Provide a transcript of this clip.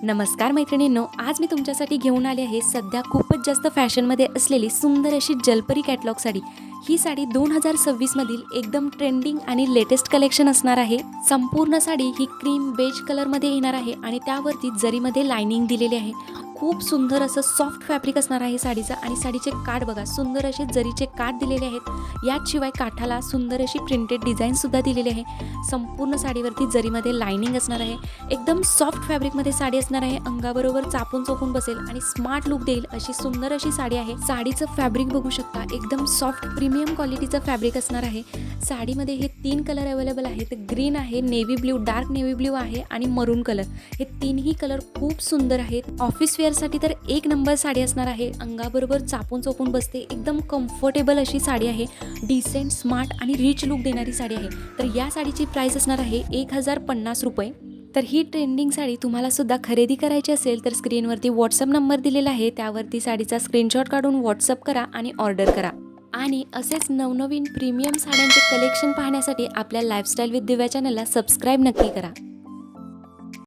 नमस्कार मैत्रिणींनो, आज मी तुमच्यासाठी घेऊन आले आहे सध्या खूपच जास्त फॅशनमध्ये असलेली सुंदर अशी जलपरी कॅटलॉग साडी। ही साडी 2026 मधील एकदम ट्रेंडिंग आणि लेटेस्ट कलेक्शन असणार आहे। संपूर्ण साडी ही क्रीम बेज कलरमध्ये येणार आहे आणि त्यावरती जरीमध्ये लाइनिंग दिलेली आहे। खूप सुंदर असं सॉफ्ट फॅब्रिक असणार आहे साडीचा आणि साडीचे काठ बघा, सुंदर असे जरीचे काठ दिलेले आहेत। याशिवाय काठाला सुंदर अशी प्रिंटेड डिझाईन सुद्धा दिलेली आहे। संपूर्ण साडीवरती जरीमध्ये लाइनिंग असणार आहे। एकदम सॉफ्ट फॅब्रिकमध्ये साडी असणार आहे, अंगाबरोबर चापून चोपून बसेल आणि स्मार्ट लुक देईल अशी सुंदर अशी साडी आहे। साडीचं फॅब्रिक बघू शकता, एकदम सॉफ्ट प्रीमियम क्वालिटीचं फॅब्रिक असणार आहे। साडीमध्ये हे 3 कलर अवेलेबल आहेत, ग्रीन आहे, navy blue, dark navy blue आहे आणि मरून कलर। हे तीनही कलर खूप सुंदर आहेत। ऑफिस वेअर साठी तर एक नंबर साडी असणार आहे। अंगाबरोबर चापून चोपून बसते, एकदम कम्फर्टेबल अशी साडी आहे। डिसेंट, स्मार्ट आणि रिच लुक देणारी साडी आहे। तर या साडीची प्राइस असणार आहे 1050 रुपये। तर ही ट्रेंडिंग साडी तुम्हाला सुद्धा खरेदी करायची असेल तर स्क्रीनवरती व्हॉट्सअप नंबर दिलेला आहे, त्यावरती साडीचा स्क्रीनशॉट काढून व्हॉट्सअप करा आणि ऑर्डर करा। आणि असेच नवनवीन प्रीमियम साड्यांचे कलेक्शन पाहण्यासाठी आपल्या लाईफस्टाईल विथ दिव्या चॅनलला सबस्क्राईब नक्की करा।